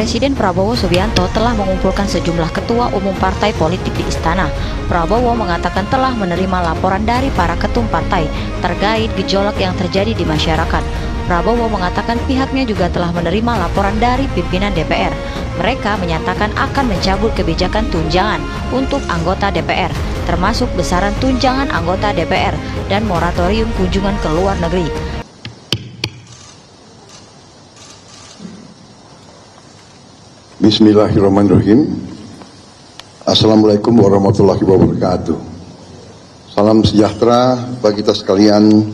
Presiden Prabowo Subianto telah mengumpulkan sejumlah ketua umum partai politik di istana. Prabowo mengatakan telah menerima laporan dari para ketum partai terkait gejolak yang terjadi di masyarakat. Prabowo mengatakan pihaknya juga telah menerima laporan dari pimpinan DPR. Mereka menyatakan akan mencabut kebijakan tunjangan untuk anggota DPR, termasuk besaran tunjangan anggota DPR dan moratorium kunjungan ke luar negeri. Bismillahirrahmanirrahim. Assalamualaikum warahmatullahi wabarakatuh. Salam sejahtera bagi kita sekalian.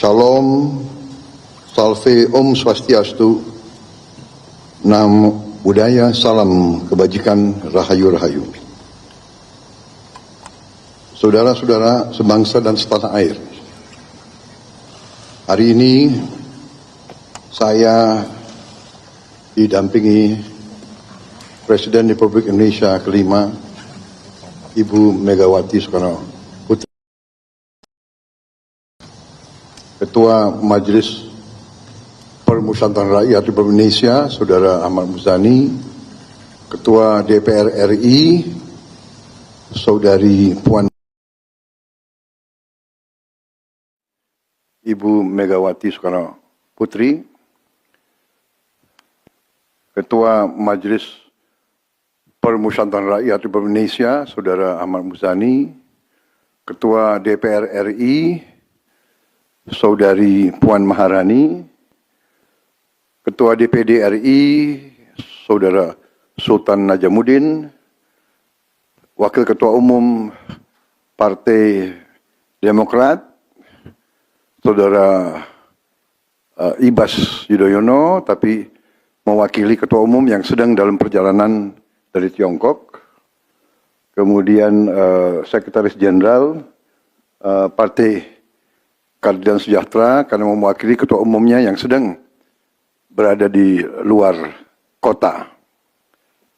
Shalom, salve, om swastiastu, nam budaya, salam kebajikan, rahayu-rahayu. Saudara-saudara sebangsa dan setanah air, hari ini saya didampingi Presiden Republik Indonesia kelima, Ibu Megawati Soekarno Putri, Ketua Majelis Permusyawaratan Rakyat Republik Indonesia, Saudara Ahmad Muzani, Ketua DPR RI, Saudari Puan Ibu Megawati Soekarno Putri, Ketua Majelis Permusyawaratan Rakyat Republik Indonesia, Saudara Ahmad Muzani, Ketua DPR RI, Saudari Puan Maharani, Ketua DPD RI, Saudara Sultan Najamuddin, Wakil Ketua Umum Partai Demokrat, Saudara Ibas Yudhoyono, tapi mewakili Ketua Umum yang sedang dalam perjalanan dari Tiongkok. Kemudian Sekretaris Jenderal Partai Keadilan Sejahtera karena mewakili Ketua Umumnya yang sedang berada di luar kota.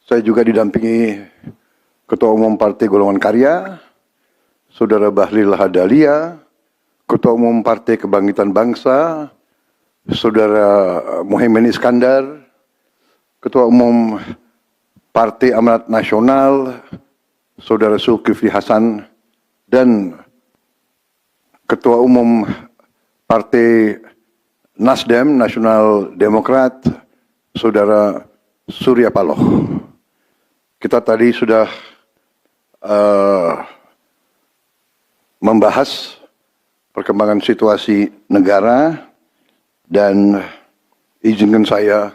Saya juga didampingi Ketua Umum Partai Golongan Karya, Saudara Bahlil Lahadalia, Ketua Umum Partai Kebangkitan Bangsa, Saudara Muhaimin Iskandar, Ketua Umum Partai Amanat Nasional, Saudara Zulkifli Hasan, dan Ketua Umum Partai Nasdem, Nasional Demokrat, Saudara Surya Paloh. Kita tadi sudah membahas perkembangan situasi negara dan izinkan saya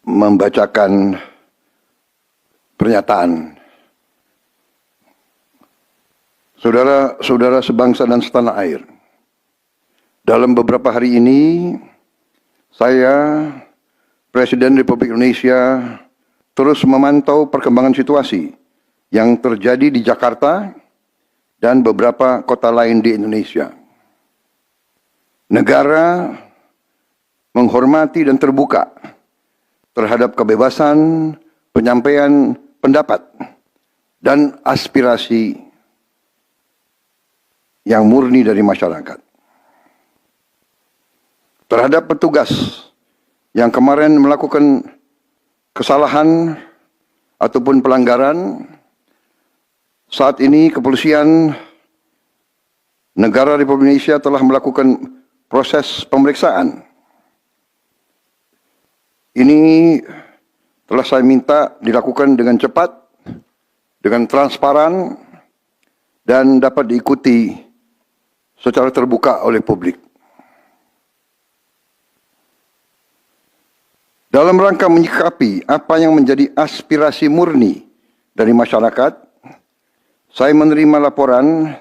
membacakan pernyataan. Saudara-saudara sebangsa dan setanah air, dalam beberapa hari ini saya, Presiden Republik Indonesia, terus memantau perkembangan situasi yang terjadi di Jakarta dan beberapa kota lain di Indonesia. Negara menghormati dan terbuka terhadap kebebasan penyampaian pendapat dan aspirasi yang murni dari masyarakat. Terhadap petugas yang kemarin melakukan kesalahan ataupun pelanggaran, saat ini kepolisian negara Republik Indonesia telah melakukan proses pemeriksaan. Ini telah saya minta dilakukan dengan cepat, dengan transparan, dan dapat diikuti secara terbuka oleh publik. Dalam rangka menyikapi apa yang menjadi aspirasi murni dari masyarakat, saya menerima laporan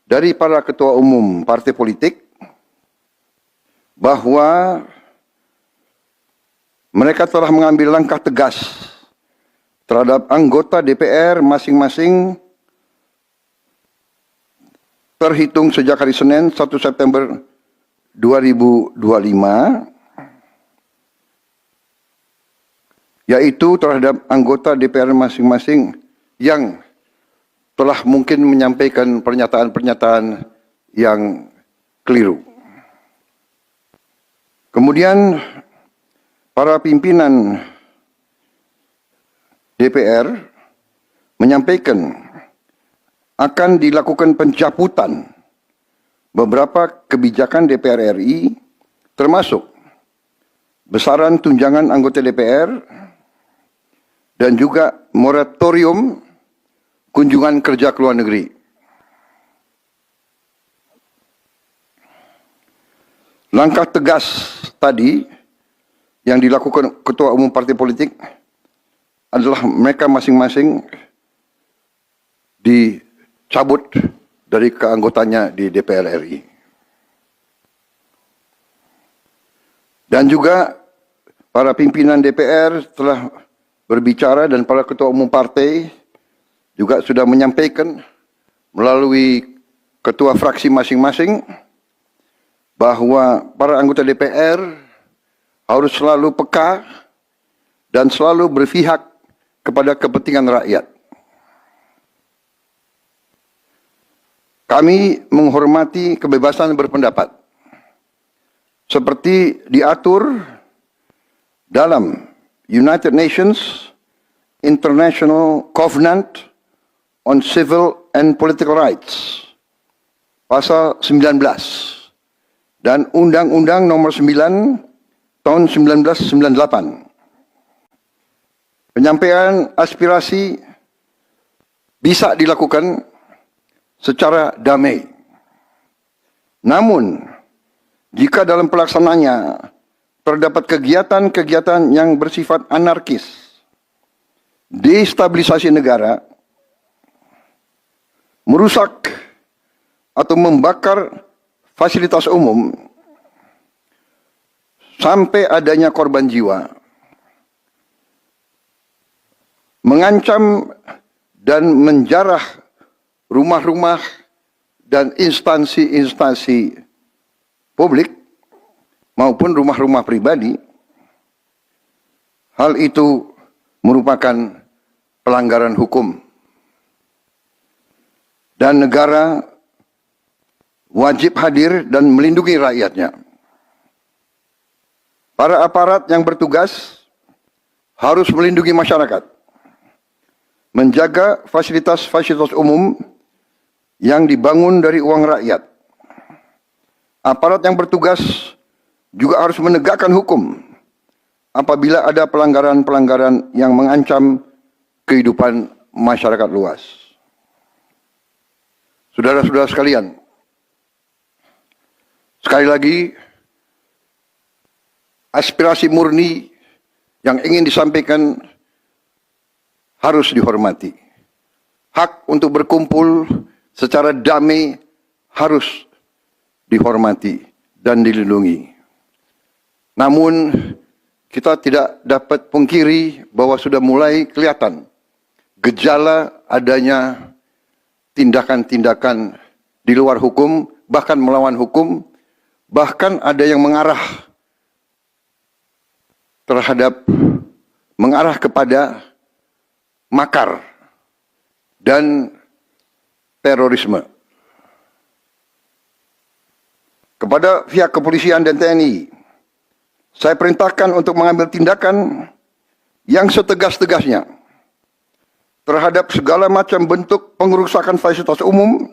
dari para ketua umum partai politik bahwa mereka telah mengambil langkah tegas terhadap anggota DPR masing-masing terhitung sejak hari Senin 1 September 2025, yaitu terhadap anggota DPR masing-masing yang telah mungkin menyampaikan pernyataan-pernyataan yang keliru. Kemudian para pimpinan DPR menyampaikan akan dilakukan pencabutan beberapa kebijakan DPR RI, termasuk besaran tunjangan anggota DPR dan juga moratorium kunjungan kerja ke luar negeri. Langkah tegas tadi yang dilakukan ketua umum partai politik adalah mereka masing-masing dicabut dari keanggotanya di DPR RI. Dan juga para pimpinan DPR telah berbicara dan para ketua umum partai juga sudah menyampaikan melalui ketua fraksi masing-masing bahwa para anggota DPR harus selalu peka dan selalu berpihak kepada kepentingan rakyat. Kami menghormati kebebasan berpendapat seperti diatur dalam United Nations International Covenant on Civil and Political Rights pasal 19 dan Undang-Undang Nomor 9 tahun 1998. Penyampaian aspirasi bisa dilakukan secara damai. Namun, jika dalam pelaksananya terdapat kegiatan-kegiatan yang bersifat anarkis, destabilisasi negara, merusak atau membakar fasilitas umum, sampai adanya korban jiwa, mengancam dan menjarah rumah-rumah dan instansi-instansi publik maupun rumah-rumah pribadi, hal itu merupakan pelanggaran hukum. Dan negara wajib hadir dan melindungi rakyatnya. Para aparat yang bertugas harus melindungi masyarakat, menjaga fasilitas-fasilitas umum yang dibangun dari uang rakyat. Aparat yang bertugas juga harus menegakkan hukum apabila ada pelanggaran-pelanggaran yang mengancam kehidupan masyarakat luas. Saudara-saudara sekalian, sekali lagi, aspirasi murni yang ingin disampaikan harus dihormati. Hak untuk berkumpul secara damai harus dihormati dan dilindungi. Namun, kita tidak dapat pungkiri bahwa sudah mulai kelihatan gejala adanya tindakan-tindakan di luar hukum, bahkan melawan hukum, bahkan ada yang mengarah kepada makar dan terorisme. Kepada pihak kepolisian dan TNI, saya perintahkan untuk mengambil tindakan yang setegas-tegasnya terhadap segala macam bentuk pengerusakan fasilitas umum,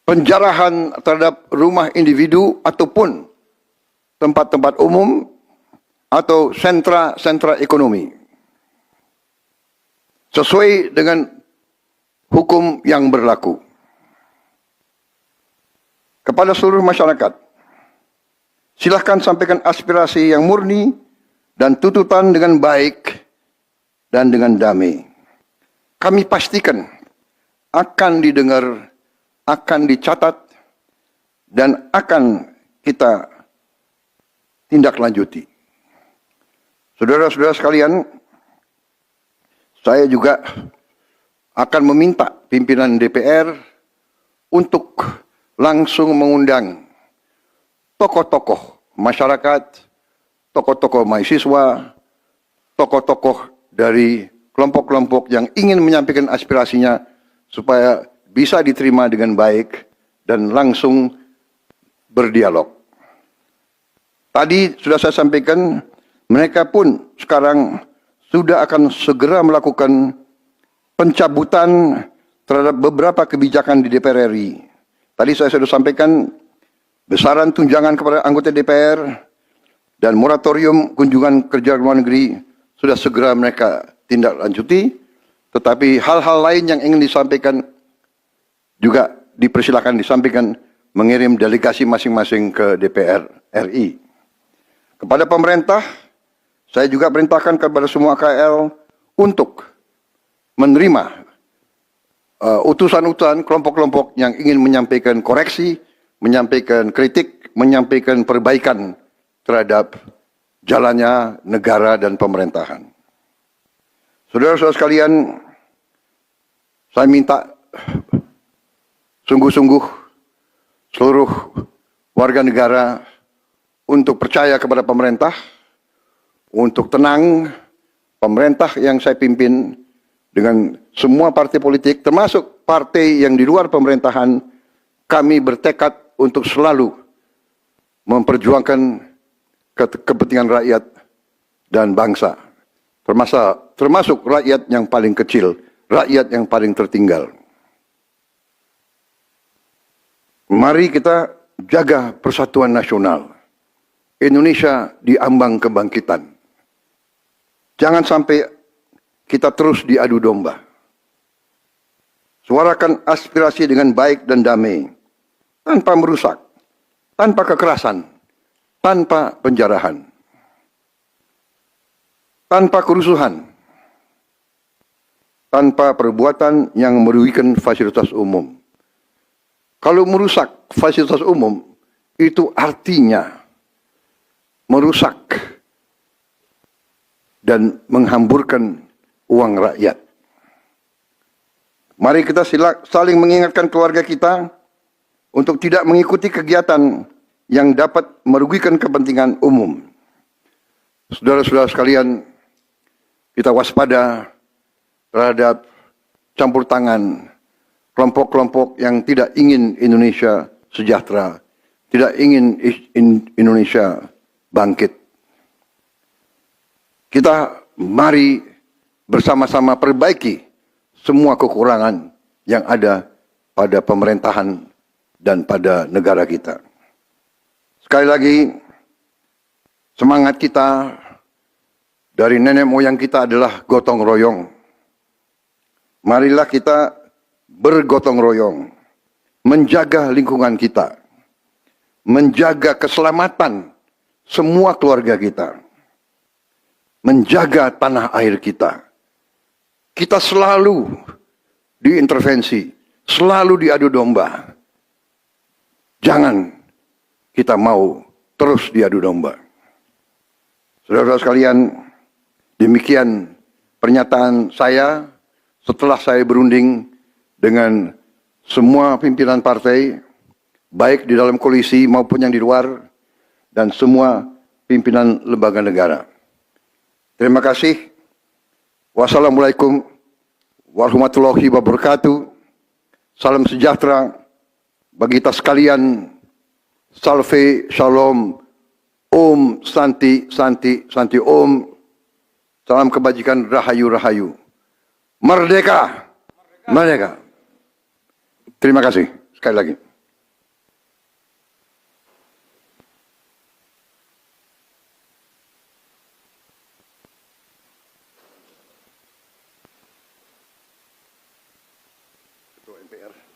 penjarahan terhadap rumah individu ataupun tempat-tempat umum atau sentra-sentra ekonomi, sesuai dengan hukum yang berlaku. Kepada seluruh masyarakat, silahkan sampaikan aspirasi yang murni dan tuntutan dengan baik dan dengan damai. Kami pastikan akan didengar, akan dicatat, dan akan kita tindak lanjuti. Saudara-saudara sekalian, saya juga akan meminta pimpinan DPR untuk langsung mengundang tokoh-tokoh masyarakat, tokoh-tokoh mahasiswa, tokoh-tokoh dari kelompok-kelompok yang ingin menyampaikan aspirasinya supaya bisa diterima dengan baik dan langsung berdialog. Tadi sudah saya sampaikan mereka pun sekarang sudah akan segera melakukan pencabutan terhadap beberapa kebijakan di DPR RI. Tadi saya sudah sampaikan besaran tunjangan kepada anggota DPR dan moratorium kunjungan kerja luar negeri sudah segera mereka tindak lanjuti. Tetapi hal-hal lain yang ingin disampaikan juga dipersilakan disampaikan mengirim delegasi masing-masing ke DPR RI. Kepada pemerintah, saya juga perintahkan kepada semua KL untuk menerima utusan-utusan kelompok-kelompok yang ingin menyampaikan koreksi, menyampaikan kritik, menyampaikan perbaikan terhadap jalannya negara dan pemerintahan. Saudara-saudara sekalian, saya minta sungguh-sungguh seluruh warga negara untuk percaya kepada pemerintah, untuk tenang. Pemerintah yang saya pimpin dengan semua partai politik, termasuk partai yang di luar pemerintahan, kami bertekad untuk selalu memperjuangkan kepentingan rakyat dan bangsa, termasuk rakyat yang paling kecil, rakyat yang paling tertinggal. Mari kita jaga persatuan nasional. Indonesia di ambang kebangkitan. Jangan sampai kita terus diadu domba. Suarakan aspirasi dengan baik dan damai, tanpa merusak, tanpa kekerasan, tanpa penjarahan, tanpa kerusuhan, tanpa perbuatan yang merugikan fasilitas umum. Kalau merusak fasilitas umum, itu artinya merusak dan menghamburkan uang rakyat. Mari kita saling mengingatkan keluarga kita untuk tidak mengikuti kegiatan yang dapat merugikan kepentingan umum. Saudara-saudara sekalian, kita waspada terhadap campur tangan kelompok-kelompok yang tidak ingin Indonesia sejahtera, tidak ingin Indonesia bangkit. Kita mari bersama-sama perbaiki semua kekurangan yang ada pada pemerintahan dan pada negara kita. Sekali lagi, semangat kita dari nenek moyang kita adalah gotong royong. Marilah kita bergotong royong, menjaga lingkungan kita, menjaga keselamatan semua keluarga kita, menjaga tanah air kita. Kita selalu diintervensi, selalu diadu domba. Jangan kita mau terus diadu domba. Saudara-saudara sekalian, demikian pernyataan saya setelah saya berunding dengan semua pimpinan partai, baik di dalam koalisi maupun yang di luar, dan semua pimpinan lembaga negara. Terima kasih. Wassalamualaikum warahmatullahi wabarakatuh. Salam sejahtera bagi kita sekalian. Salve, shalom, om, santi, santi, santi, om. Salam kebajikan, rahayu, rahayu. Merdeka, merdeka. Terima kasih sekali lagi. Ketua MPR.